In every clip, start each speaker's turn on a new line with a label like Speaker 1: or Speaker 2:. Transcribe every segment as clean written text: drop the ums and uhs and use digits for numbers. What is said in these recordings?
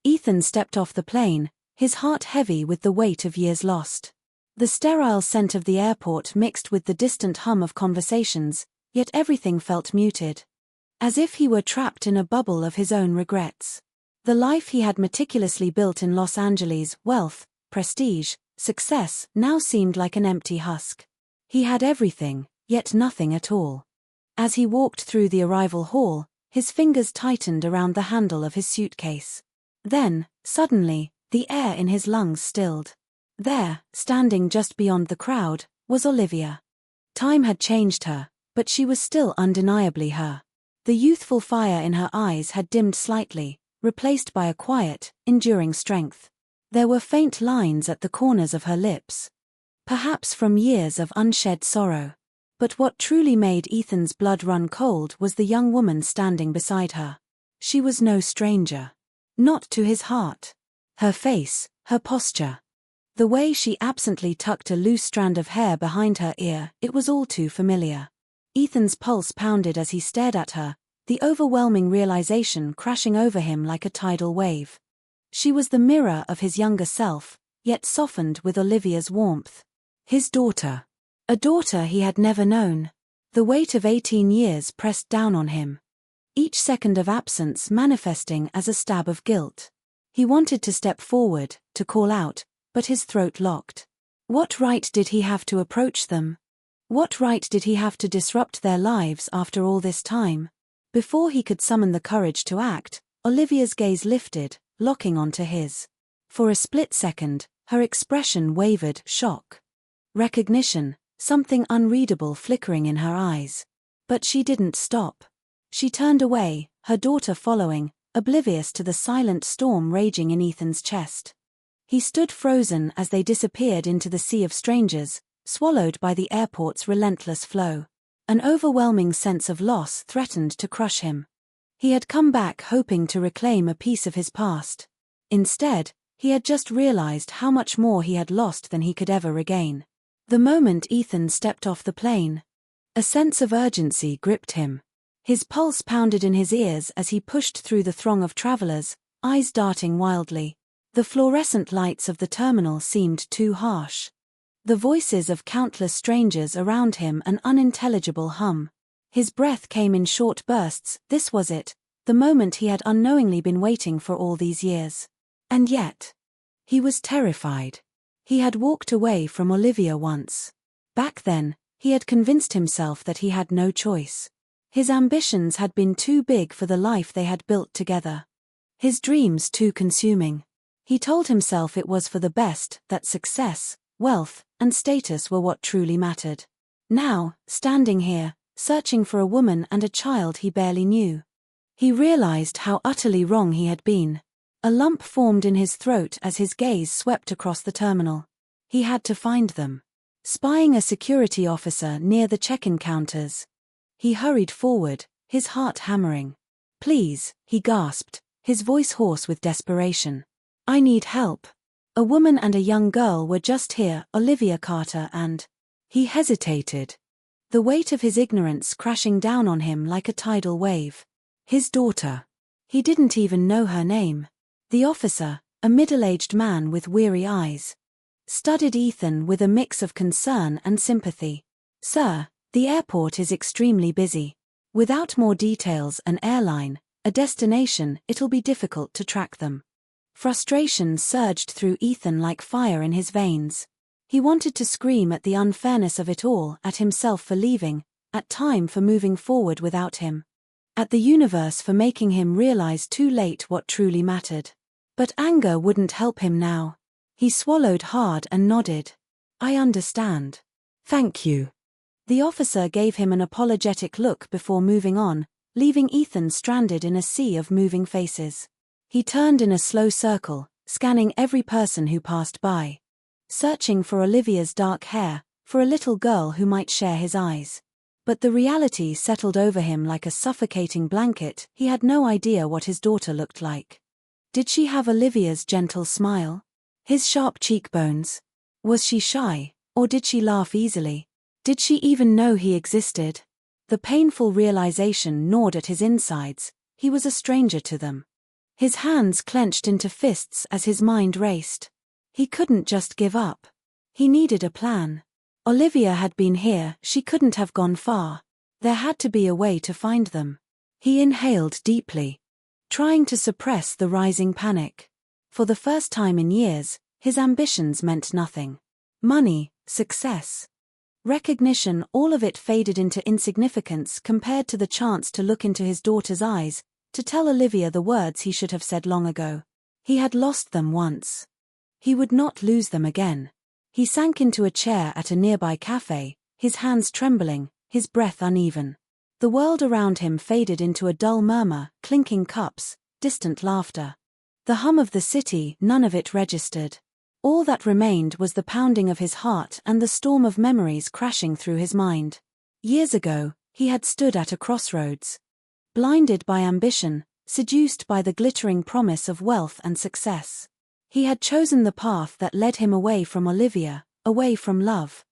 Speaker 1: Ethan stepped off the plane, his heart heavy with the weight of years lost. The sterile scent of the airport mixed with the distant hum of conversations, yet everything felt muted. As if he were trapped in a bubble of his own regrets. The life he had meticulously built in Los Angeles, wealth, prestige, success, now seemed like an empty husk. He had everything, yet nothing at all. As he walked through the arrival hall, his fingers tightened around the handle of his suitcase. Then, suddenly, the air in his lungs stilled. There, standing just beyond the crowd, was Olivia. Time had changed her, but she was still undeniably her. The youthful fire in her eyes had dimmed slightly, replaced by a quiet, enduring strength. There were faint lines at the corners of her lips. Perhaps from years of unshed sorrow. But what truly made Ethan's blood run cold was the young woman standing beside her. She was no stranger. Not to his heart. Her face, her posture. The way she absently tucked a loose strand of hair behind her ear, it was all too familiar. Ethan's pulse pounded as he stared at her, the overwhelming realization crashing over him like a tidal wave. She was the mirror of his younger self, yet softened with Olivia's warmth. His daughter. A daughter he had never known. The weight of 18 years pressed down on him. Each second of absence manifesting as a stab of guilt. He wanted to step forward, to call out, but his throat locked. What right did he have to approach them? What right did he have to disrupt their lives after all this time? Before he could summon the courage to act, Olivia's gaze lifted, locking onto his. For a split second, her expression wavered, shock. Recognition, something unreadable flickering in her eyes. But she didn't stop. She turned away, her daughter following, oblivious to the silent storm raging in Ethan's chest. He stood frozen as they disappeared into the sea of strangers, swallowed by the airport's relentless flow. An overwhelming sense of loss threatened to crush him. He had come back hoping to reclaim a piece of his past. Instead, he had just realized how much more he had lost than he could ever regain. The moment Ethan stepped off the plane, a sense of urgency gripped him. His pulse pounded in his ears as he pushed through the throng of travelers, eyes darting wildly. The fluorescent lights of the terminal seemed too harsh. The voices of countless strangers around him an unintelligible hum. His breath came in short bursts. This was it, the moment he had unknowingly been waiting for all these years. And yet, he was terrified. He had walked away from Olivia once. Back then, he had convinced himself that he had no choice. His ambitions had been too big for the life they had built together. His dreams too consuming. He told himself it was for the best, that success, wealth, and status were what truly mattered. Now, standing here, searching for a woman and a child he barely knew, he realized how utterly wrong he had been. A lump formed in his throat as his gaze swept across the terminal. He had to find them. Spying a security officer near the check-in counters. He hurried forward, his heart hammering. "Please," he gasped, his voice hoarse with desperation. "I need help. A woman and a young girl were just here, Olivia Carter and..." He hesitated. The weight of his ignorance crashing down on him like a tidal wave. His daughter. He didn't even know her name. The officer, a middle-aged man with weary eyes, studied Ethan with a mix of concern and sympathy. "Sir, the airport is extremely busy. Without more details, an airline, a destination, it'll be difficult to track them." Frustration surged through Ethan like fire in his veins. He wanted to scream at the unfairness of it all, at himself for leaving, at time for moving forward without him. At the universe for making him realize too late what truly mattered. But anger wouldn't help him now. He swallowed hard and nodded. "I understand. Thank you." The officer gave him an apologetic look before moving on, leaving Ethan stranded in a sea of moving faces. He turned in a slow circle, scanning every person who passed by. Searching for Olivia's dark hair, for a little girl who might share his eyes. But the reality settled over him like a suffocating blanket. He had no idea what his daughter looked like. Did she have Olivia's gentle smile? His sharp cheekbones? Was she shy, or did she laugh easily? Did she even know he existed? The painful realization gnawed at his insides. He was a stranger to them. His hands clenched into fists as his mind raced. He couldn't just give up. He needed a plan. Olivia had been here, she couldn't have gone far. There had to be a way to find them. He inhaled deeply, trying to suppress the rising panic. For the first time in years, his ambitions meant nothing. Money, success, recognition, all of it faded into insignificance compared to the chance to look into his daughter's eyes, to tell Olivia the words he should have said long ago. He had lost them once. He would not lose them again. He sank into a chair at a nearby cafe, his hands trembling, his breath uneven. The world around him faded into a dull murmur, clinking cups, distant laughter. The hum of the city, none of it registered. All that remained was the pounding of his heart and the storm of memories crashing through his mind. Years ago, he had stood at a crossroads. Blinded by ambition, seduced by the glittering promise of wealth and success. He had chosen the path that led him away from Olivia, away from love.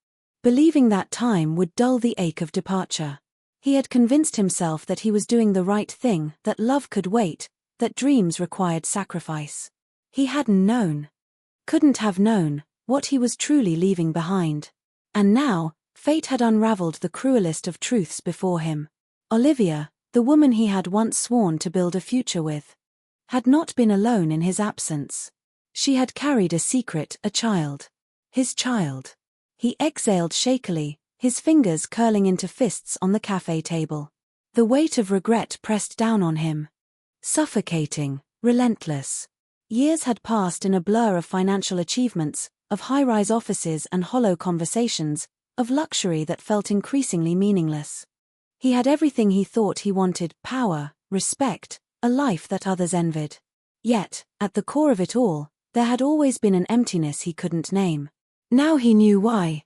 Speaker 1: Believing that time would dull the ache of departure. He had convinced himself that he was doing the right thing, that love could wait, that dreams required sacrifice. He hadn't known. Couldn't have known, what he was truly leaving behind. And now, fate had unraveled the cruelest of truths before him. Olivia, the woman he had once sworn to build a future with, had not been alone in his absence. She had carried a secret, a child. His child. He exhaled shakily, his fingers curling into fists on the cafe table. The weight of regret pressed down on him. Suffocating, relentless. Years had passed in a blur of financial achievements, of high-rise offices and hollow conversations, of luxury that felt increasingly meaningless. He had everything he thought he wanted: power, respect, a life that others envied. Yet, at the core of it all, there had always been an emptiness he couldn't name. Now he knew why.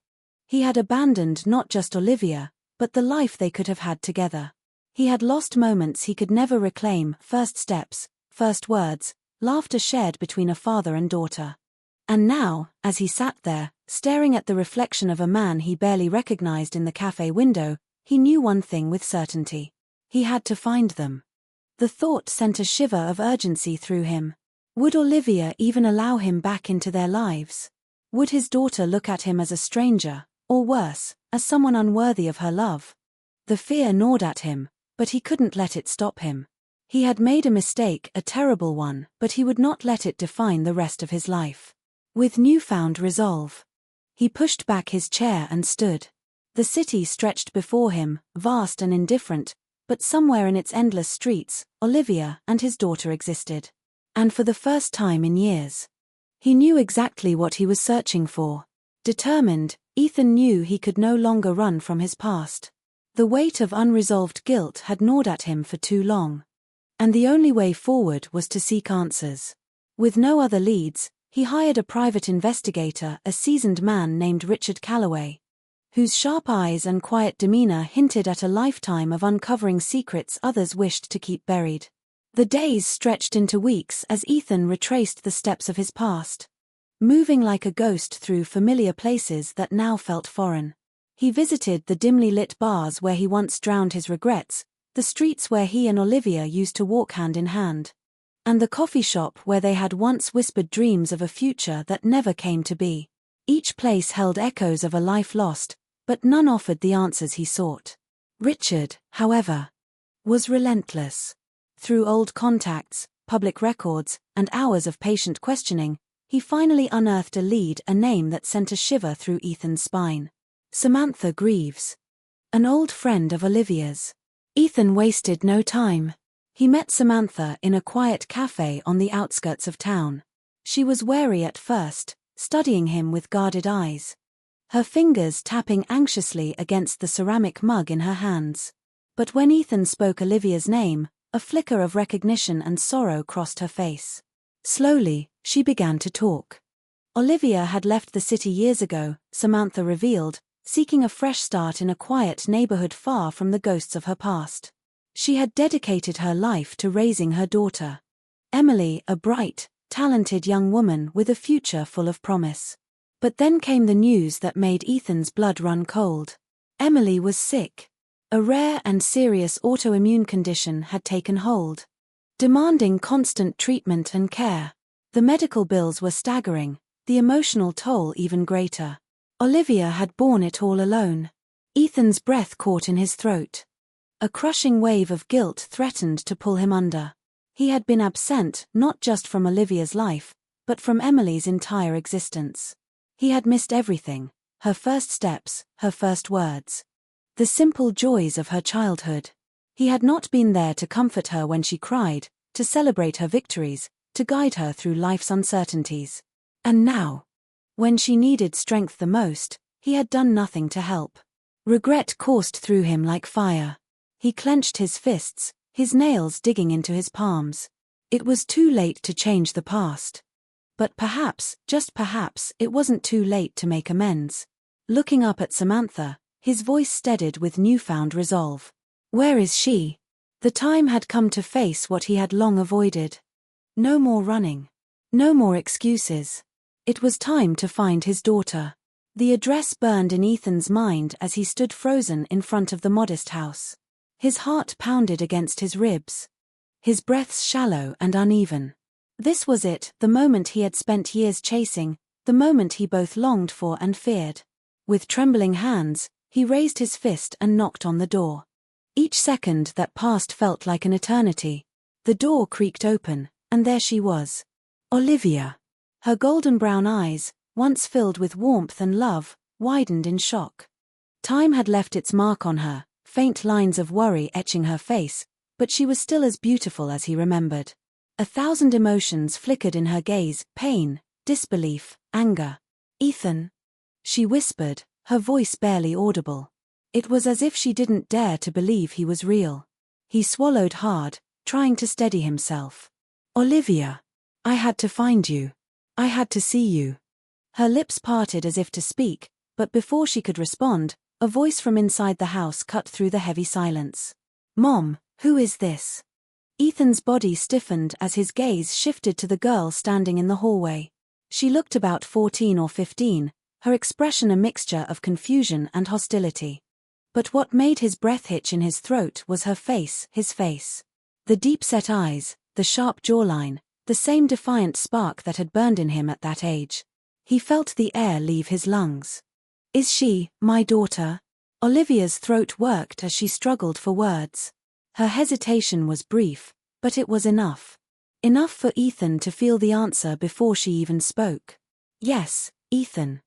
Speaker 1: He had abandoned not just Olivia, but the life they could have had together. He had lost moments he could never reclaim, first steps, first words, laughter shared between a father and daughter. And now, as he sat there, staring at the reflection of a man he barely recognized in the cafe window, he knew one thing with certainty. He had to find them. The thought sent a shiver of urgency through him. Would Olivia even allow him back into their lives? Would his daughter look at him as a stranger, or worse, as someone unworthy of her love? The fear gnawed at him, but he couldn't let it stop him. He had made a mistake, a terrible one, but he would not let it define the rest of his life. With newfound resolve, he pushed back his chair and stood. The city stretched before him, vast and indifferent, but somewhere in its endless streets, Olivia and his daughter existed. And for the first time in years, he knew exactly what he was searching for. Determined, Ethan knew he could no longer run from his past. The weight of unresolved guilt had gnawed at him for too long. And the only way forward was to seek answers. With no other leads, he hired a private investigator, a seasoned man named Richard Calloway, whose sharp eyes and quiet demeanor hinted at a lifetime of uncovering secrets others wished to keep buried. The days stretched into weeks as Ethan retraced the steps of his past, moving like a ghost through familiar places that now felt foreign. He visited the dimly lit bars where he once drowned his regrets, the streets where he and Olivia used to walk hand in hand, and the coffee shop where they had once whispered dreams of a future that never came to be. Each place held echoes of a life lost, but none offered the answers he sought. Richard, however, was relentless. Through old contacts, public records, and hours of patient questioning, he finally unearthed a lead, a name that sent a shiver through Ethan's spine. Samantha Greaves. An old friend of Olivia's. Ethan wasted no time. He met Samantha in a quiet cafe on the outskirts of town. She was wary at first, studying him with guarded eyes, her fingers tapping anxiously against the ceramic mug in her hands. But when Ethan spoke Olivia's name, a flicker of recognition and sorrow crossed her face. Slowly, she began to talk. Olivia had left the city years ago, Samantha revealed, seeking a fresh start in a quiet neighborhood far from the ghosts of her past. She had dedicated her life to raising her daughter, Emily, a bright, talented young woman with a future full of promise. But then came the news that made Ethan's blood run cold. Emily was sick. A rare and serious autoimmune condition had taken hold. demanding constant treatment and care. The medical bills were staggering, the emotional toll even greater. Olivia had borne it all alone. Ethan's breath caught in his throat. A crushing wave of guilt threatened to pull him under. He had been absent not just from Olivia's life, but from Emily's entire existence. He had missed everything, her first steps, her first words. The simple joys of her childhood. He had not been there to comfort her when she cried, to celebrate her victories, to guide her through life's uncertainties. And now, when she needed strength the most, he had done nothing to help. Regret coursed through him like fire. He clenched his fists, his nails digging into his palms. It was too late to change the past. But perhaps, just perhaps, it wasn't too late to make amends. Looking up at Samantha, his voice steadied with newfound resolve. Where is she? The time had come to face what he had long avoided. No more running. No more excuses. It was time to find his daughter. The address burned in Ethan's mind as he stood frozen in front of the modest house. His heart pounded against his ribs. His breaths shallow and uneven. This was it, the moment he had spent years chasing, the moment he both longed for and feared. With trembling hands, he raised his fist and knocked on the door. Each second that passed felt like an eternity. The door creaked open, and there she was. Olivia. Her golden brown eyes, once filled with warmth and love, widened in shock. Time had left its mark on her, faint lines of worry etching her face, but she was still as beautiful as he remembered. 1,000 emotions flickered in her gaze, pain, disbelief, anger. Ethan. She whispered, her voice barely audible. It was as if she didn't dare to believe he was real. He swallowed hard, trying to steady himself. Olivia. I had to find you. I had to see you. Her lips parted as if to speak, but before she could respond, a voice from inside the house cut through the heavy silence. Mom, who is this? Ethan's body stiffened as his gaze shifted to the girl standing in the hallway. She looked about 14 or 15, her expression a mixture of confusion and hostility. But what made his breath hitch in his throat was her face, his face. The deep-set eyes, the sharp jawline, the same defiant spark that had burned in him at that age. He felt the air leave his lungs. Is she, my daughter? Olivia's throat worked as she struggled for words. Her hesitation was brief, but it was enough. Enough for Ethan to feel the answer before she even spoke. Yes, Ethan.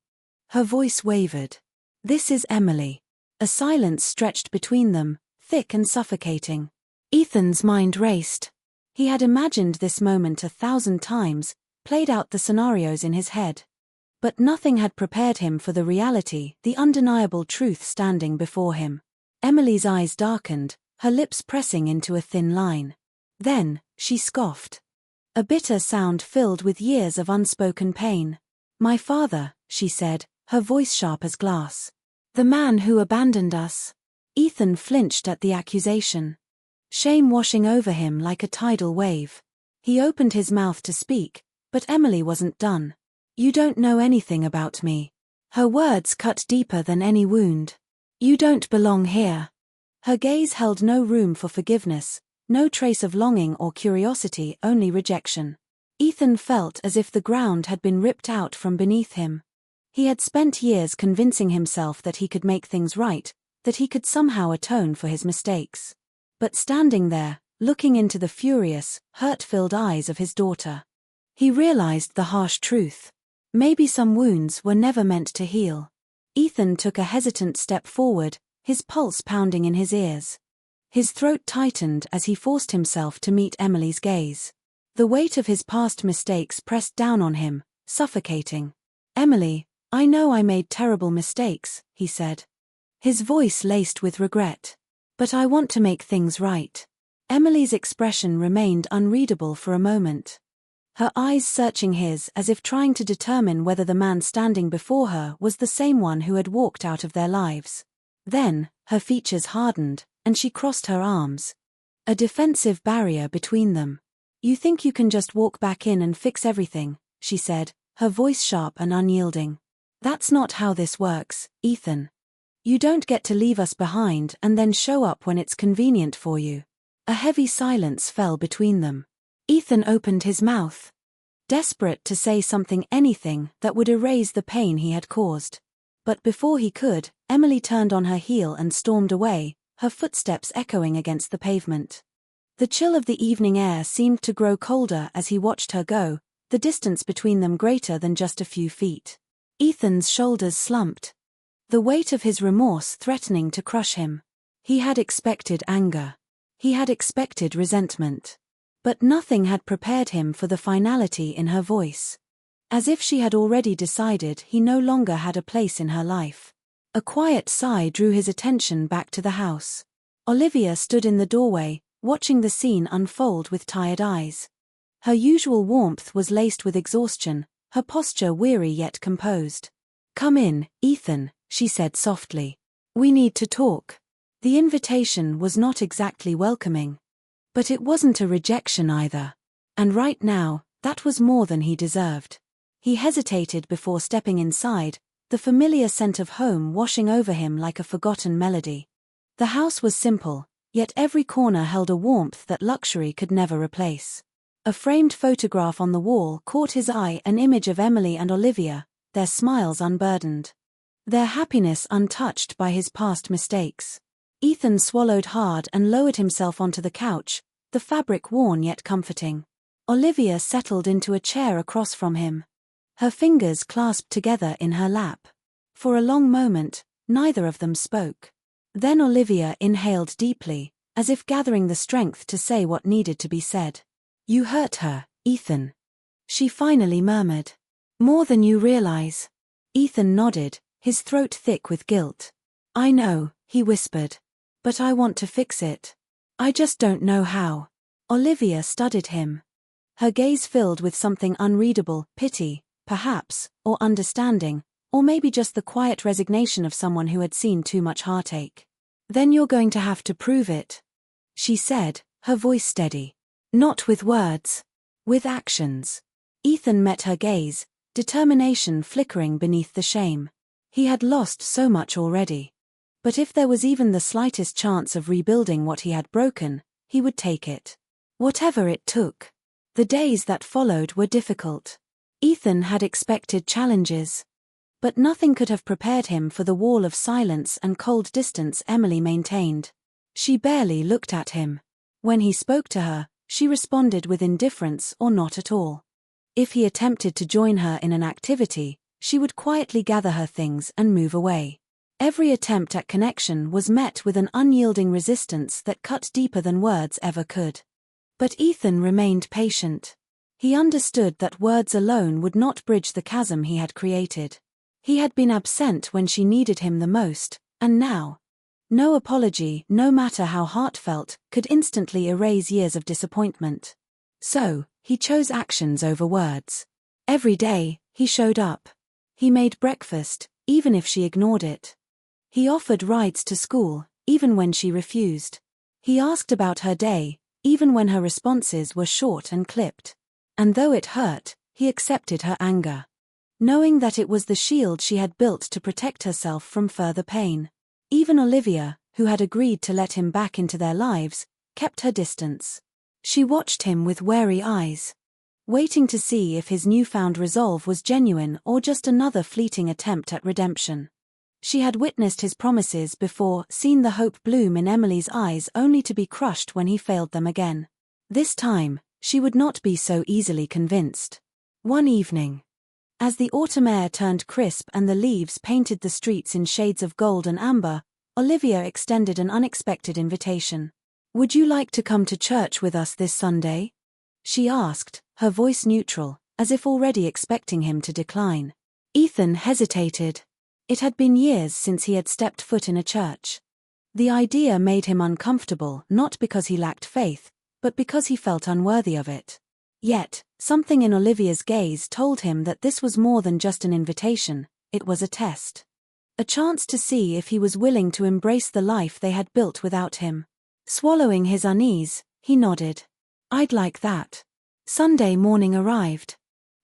Speaker 1: Her voice wavered. This is Emily. A silence stretched between them, thick and suffocating. Ethan's mind raced. He had imagined this moment 1,000 times, played out the scenarios in his head. But nothing had prepared him for the reality, the undeniable truth standing before him. Emily's eyes darkened, her lips pressing into a thin line. Then, she scoffed. A bitter sound filled with years of unspoken pain. My father, she said, her voice sharp as glass. The man who abandoned us. Ethan flinched at the accusation. Shame washing over him like a tidal wave. He opened his mouth to speak, but Emily wasn't done. You don't know anything about me. Her words cut deeper than any wound. You don't belong here. Her gaze held no room for forgiveness, no trace of longing or curiosity, only rejection. Ethan felt as if the ground had been ripped out from beneath him. He had spent years convincing himself that he could make things right, that he could somehow atone for his mistakes. But standing there, looking into the furious, hurt-filled eyes of his daughter, he realized the harsh truth. Maybe some wounds were never meant to heal. Ethan took a hesitant step forward, his pulse pounding in his ears. His throat tightened as he forced himself to meet Emily's gaze. The weight of his past mistakes pressed down on him, suffocating. Emily, I know I made terrible mistakes, he said. His voice laced with regret. But I want to make things right. Emily's expression remained unreadable for a moment. Her eyes searching his as if trying to determine whether the man standing before her was the same one who had walked out of their lives. Then, her features hardened, and she crossed her arms. A defensive barrier between them. You think you can just walk back in and fix everything, she said, her voice sharp and unyielding. That's not how this works, Ethan. You don't get to leave us behind and then show up when it's convenient for you. A heavy silence fell between them. Ethan opened his mouth, desperate to say anything that would erase the pain he had caused. But before he could, Emily turned on her heel and stormed away, her footsteps echoing against the pavement. The chill of the evening air seemed to grow colder as he watched her go, the distance between them greater than just a few feet. Ethan's shoulders slumped, the weight of his remorse threatening to crush him. He had expected anger. He had expected resentment. But nothing had prepared him for the finality in her voice. As if she had already decided he no longer had a place in her life. A quiet sigh drew his attention back to the house. Olivia stood in the doorway, watching the scene unfold with tired eyes. Her usual warmth was laced with exhaustion, her posture weary yet composed. "Come in, Ethan," she said softly. "We need to talk." The invitation was not exactly welcoming. But it wasn't a rejection either. And right now, that was more than he deserved. He hesitated before stepping inside, the familiar scent of home washing over him like a forgotten melody. The house was simple, yet every corner held a warmth that luxury could never replace. A framed photograph on the wall caught his eye, an image of Emily and Olivia, their smiles unburdened. Their happiness untouched by his past mistakes. Ethan swallowed hard and lowered himself onto the couch, the fabric worn yet comforting. Olivia settled into a chair across from him. Her fingers clasped together in her lap. For a long moment, neither of them spoke. Then Olivia inhaled deeply, as if gathering the strength to say what needed to be said. "You hurt her, Ethan," she finally murmured. "More than you realize." Ethan nodded, his throat thick with guilt. "I know," he whispered. "But I want to fix it. I just don't know how." Olivia studied him. Her gaze filled with something unreadable, pity, perhaps, or understanding, or maybe just the quiet resignation of someone who had seen too much heartache. "Then you're going to have to prove it," she said, her voice steady. "Not with words. With actions." Ethan met her gaze, determination flickering beneath the shame. He had lost so much already. But if there was even the slightest chance of rebuilding what he had broken, he would take it. Whatever it took. The days that followed were difficult. Ethan had expected challenges. But nothing could have prepared him for the wall of silence and cold distance Emily maintained. She barely looked at him. When he spoke to her, she responded with indifference or not at all. If he attempted to join her in an activity, she would quietly gather her things and move away. Every attempt at connection was met with an unyielding resistance that cut deeper than words ever could. But Ethan remained patient. He understood that words alone would not bridge the chasm he had created. He had been absent when she needed him the most, and now, no apology, no matter how heartfelt, could instantly erase years of disappointment. So, he chose actions over words. Every day, he showed up. He made breakfast, even if she ignored it. He offered rides to school, even when she refused. He asked about her day, even when her responses were short and clipped. And though it hurt, he accepted her anger, knowing that it was the shield she had built to protect herself from further pain. Even Olivia, who had agreed to let him back into their lives, kept her distance. She watched him with wary eyes, waiting to see if his newfound resolve was genuine or just another fleeting attempt at redemption. She had witnessed his promises before, seen the hope bloom in Emily's eyes only to be crushed when he failed them again. This time, she would not be so easily convinced. One evening, as the autumn air turned crisp and the leaves painted the streets in shades of gold and amber, Olivia extended an unexpected invitation. "Would you like to come to church with us this Sunday?" she asked, her voice neutral, as if already expecting him to decline. Ethan hesitated. It had been years since he had stepped foot in a church. The idea made him uncomfortable, not because he lacked faith, but because he felt unworthy of it. Yet, something in Olivia's gaze told him that this was more than just an invitation, it was a test. A chance to see if he was willing to embrace the life they had built without him. Swallowing his unease, he nodded. "I'd like that." Sunday morning arrived,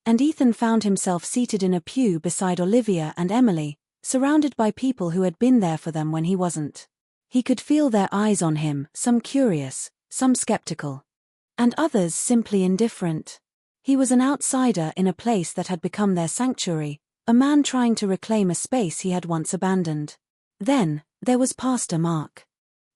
Speaker 1: and Ethan found himself seated in a pew beside Olivia and Emily, surrounded by people who had been there for them when he wasn't. He could feel their eyes on him, some curious, some skeptical, and others simply indifferent. He was an outsider in a place that had become their sanctuary, a man trying to reclaim a space he had once abandoned. Then, there was Pastor Mark.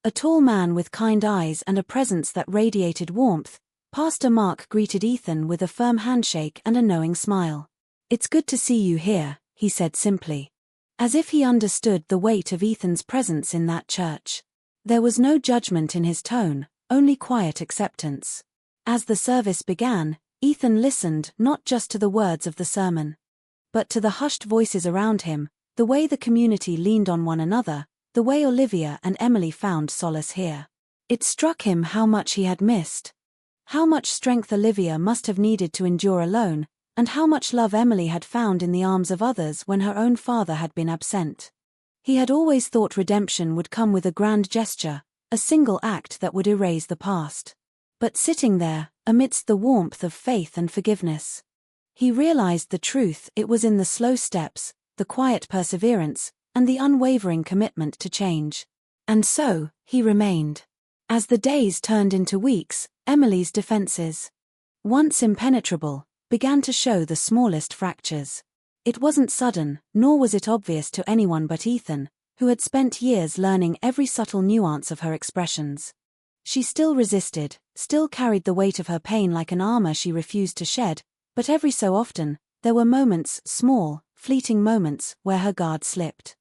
Speaker 1: A tall man with kind eyes and a presence that radiated warmth. Pastor Mark greeted Ethan with a firm handshake and a knowing smile. "It's good to see you here," he said simply. As if he understood the weight of Ethan's presence in that church. There was no judgment in his tone, only quiet acceptance. As the service began, Ethan listened not just to the words of the sermon, but to the hushed voices around him, the way the community leaned on one another, the way Olivia and Emily found solace here. It struck him how much he had missed. How much strength Olivia must have needed to endure alone, and how much love Emily had found in the arms of others when her own father had been absent. He had always thought redemption would come with a grand gesture, a single act that would erase the past. But sitting there, amidst the warmth of faith and forgiveness, he realized the truth. It was in the slow steps, the quiet perseverance, and the unwavering commitment to change. And so, he remained. As the days turned into weeks, Emily's defenses, once impenetrable, began to show the smallest fractures. It wasn't sudden, nor was it obvious to anyone but Ethan, who had spent years learning every subtle nuance of her expressions. She still resisted, still carried the weight of her pain like an armor she refused to shed, but every so often, there were moments, small, fleeting moments, where her guard slipped.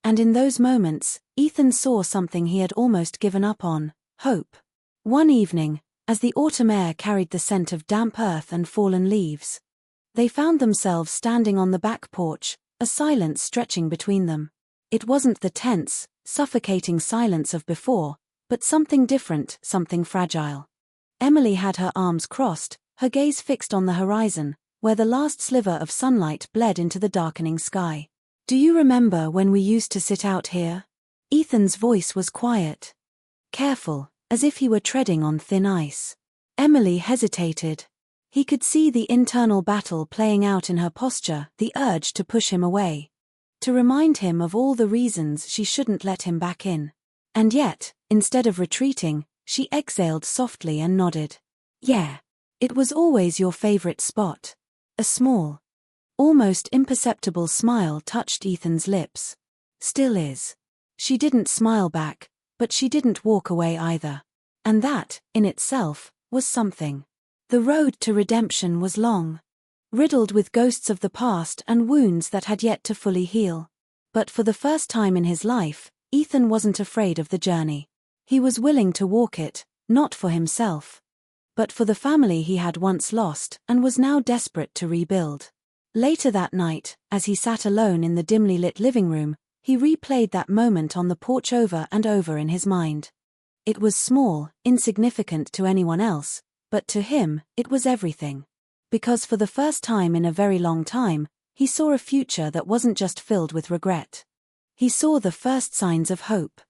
Speaker 1: And in those moments, Ethan saw something he had almost given up on: hope. One evening, as the autumn air carried the scent of damp earth and fallen leaves, they found themselves standing on the back porch, a silence stretching between them. It wasn't the tense, suffocating silence of before, but something different, something fragile. Emily had her arms crossed, her gaze fixed on the horizon, where the last sliver of sunlight bled into the darkening sky. "Do you remember when we used to sit out here?" Ethan's voice was quiet, careful, as if he were treading on thin ice. Emily hesitated. He could see the internal battle playing out in her posture, the urge to push him away, to remind him of all the reasons she shouldn't let him back in. And yet, instead of retreating, she exhaled softly and nodded. "Yeah. It was always your favorite spot." A small, almost imperceptible smile touched Ethan's lips. "Still is." She didn't smile back, but she didn't walk away either. And that, in itself, was something. The road to redemption was long, riddled with ghosts of the past and wounds that had yet to fully heal. But for the first time in his life, Ethan wasn't afraid of the journey. He was willing to walk it, not for himself, but for the family he had once lost and was now desperate to rebuild. Later that night, as he sat alone in the dimly lit living room, he replayed that moment on the porch over and over in his mind. It was small, insignificant to anyone else, but to him, it was everything. Because for the first time in a very long time, he saw a future that wasn't just filled with regret. He saw the first signs of hope.